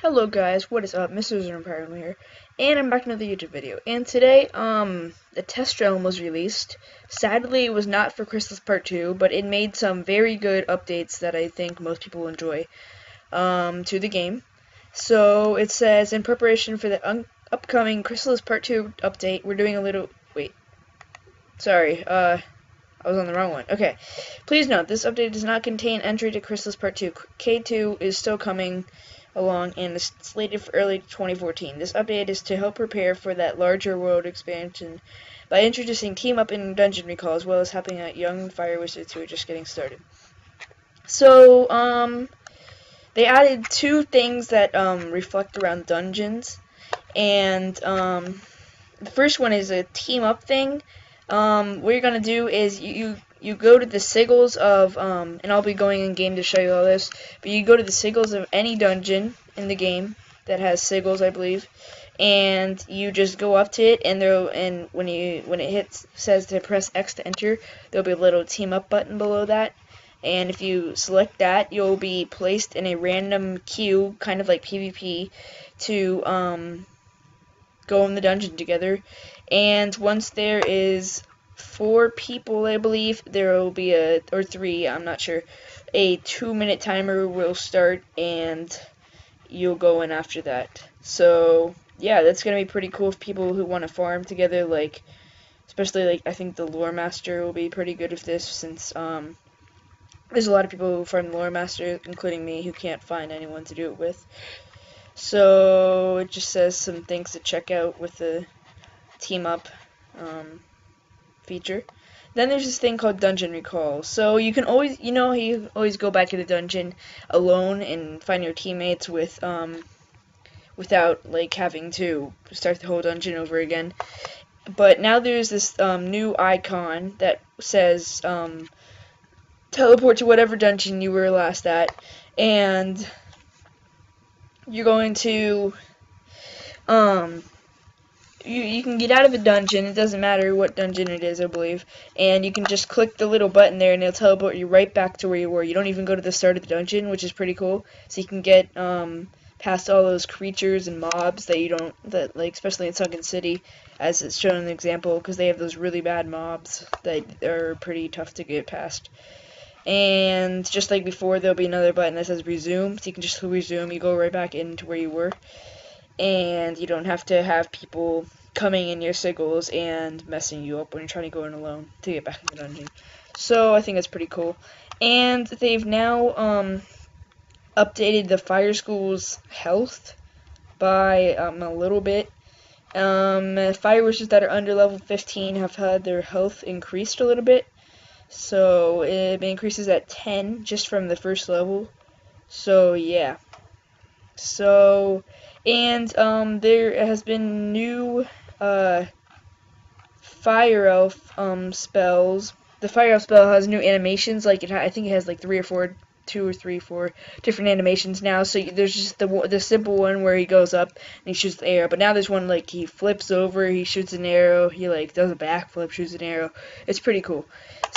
Hello guys, what is up? Mr. Wizard101 here, and I'm back with another YouTube video. And today, the test realm was released. Sadly, it was not for Crystal's Part 2, but it made some very good updates that I think most people will enjoy, to the game. So, it says, in preparation for the upcoming Crystal's Part 2 update, we're doing a little, wait, sorry, I was on the wrong one. Okay. Please note, this update does not contain entry to Crystal's Part 2. K2 is still coming along and is slated for early 2014. This update is to help prepare for that larger world expansion by introducing team up and dungeon recall, as well as helping out young fire wizards who are just getting started. So, they added two things that reflect around dungeons, and the first one is a team up thing. What you're gonna do is you go to the sigils of and I'll be going in game to show you all this, but you go to the sigils of any dungeon in the game that has sigils, I believe, and you just go up to it, and when it says to press X to enter, there'll be a little team up button below that. And if you select that, you'll be placed in a random queue, kind of like PvP, to go in the dungeon together. And once there is 4 people, I believe, there will be or 3, I'm not sure, a 2-minute timer will start, and you'll go in after that. So, yeah, that's going to be pretty cool for people who want to farm together, like, especially, like, I think the Lore Master will be pretty good with this, since, there's a lot of people who farm the Lore Master, including me, who can't find anyone to do it with. So, it just says some things to check out with the team up feature. Then there's this thing called dungeon recall. So you can always, you always go back to the dungeon alone and find your teammates without like having to start the whole dungeon over again. But now there's this new icon that says teleport to whatever dungeon you were last at, and you're going to you can get out of a dungeon, it doesn't matter what dungeon it is, I believe, and you can just click the little button there and it'll teleport you right back to where you were. You don't even go to the start of the dungeon, which is pretty cool, so you can get past all those creatures and mobs that like, especially in Sunken City, as it's shown in the example, because they have those really bad mobs that are pretty tough to get past. And just like before, there'll be another button that says resume, so you can just resume, you go right back into where you were. And you don't have to have people coming in your sigils and messing you up when you're trying to go in alone to get back in the dungeon. So I think that's pretty cool. And they've now updated the fire school's health by a little bit. Fire wizards that are under level 15 have had their health increased a little bit. So it increases at 10 just from the first level. So yeah. So, and there has been new Fire Elf spells. The Fire Elf spell has new animations. Like I think it has like 2 or 3, 4 different animations now. So there's just the simple one where he goes up and he shoots the arrow. But now there's one like he flips over, he shoots an arrow, he like does a backflip, shoots an arrow. It's pretty cool.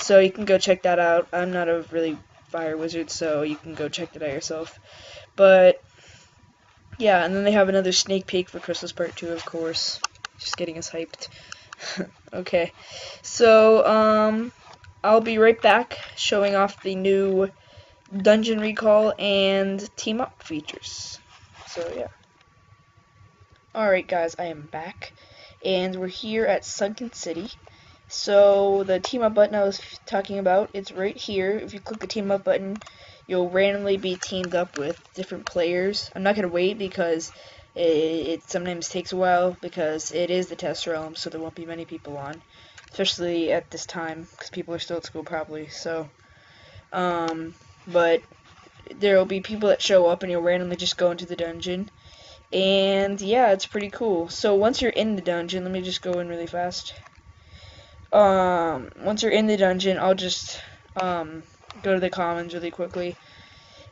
So you can go check that out. I'm not a really fire wizard, so you can go check that out yourself. But yeah, and then they have another sneak peek for Crystal's Part 2, of course. Just getting us hyped. Okay. So, I'll be right back showing off the new dungeon recall and team up features. So, yeah. Alright, guys, I am back. And we're here at Sunken City. So, the team up button I was talking about, it's right here. If you click the team up button, you'll randomly be teamed up with different players. I'm not going to wait because it sometimes takes a while because it is the test realm, so there won't be many people on, especially at this time because people are still at school probably. So, but there will be people that show up and you'll randomly just go into the dungeon. And yeah, it's pretty cool. So once you're in the dungeon, let me just go in really fast. Once you're in the dungeon, I'll just go to the commons really quickly,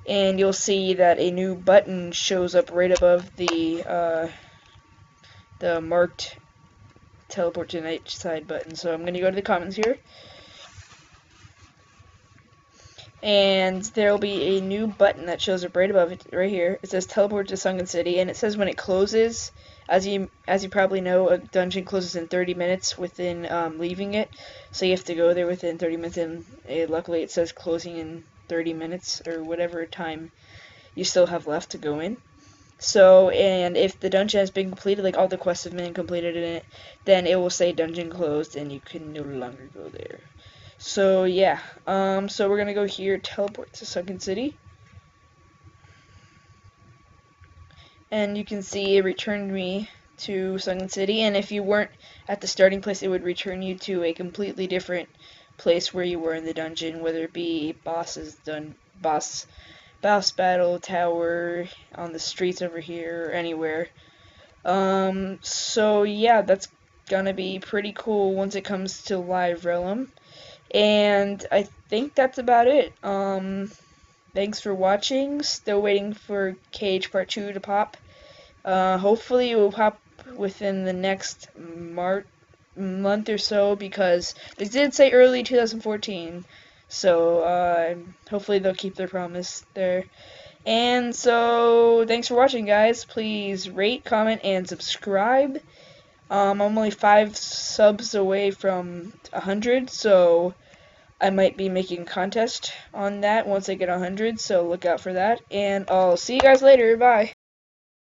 and you'll see that a new button shows up right above the marked teleport to the night side button. So I'm going to go to the commons here, and there will be a new button that shows up right above it, right here. It says teleport to Sunken City, and it says when it closes. As you probably know, a dungeon closes in 30 minutes within leaving it, so you have to go there within 30 minutes. And luckily, it says closing in 30 minutes or whatever time you still have left to go in. So, and if the dungeon has been completed, like all the quests have been completed in it, then it will say dungeon closed, and you can no longer go there. So yeah, so we're gonna go here, teleport to Sunken City, and you can see it returned me to Sunken City. And if you weren't at the starting place, it would return you to a completely different place where you were in the dungeon, whether it be boss battle, tower, on the streets over here, or anywhere. So yeah, that's gonna be pretty cool once it comes to Live Realm. And I think that's about it. Thanks for watching. Still waiting for Cage Part 2 to pop. Hopefully it will pop within the next month or so, because they did say early 2014. So hopefully they'll keep their promise there. And so thanks for watching, guys. Please rate, comment, and subscribe. I'm only 5 subs away from 100, so I might be making a contest on that once I get 100, so look out for that. And I'll see you guys later. Bye.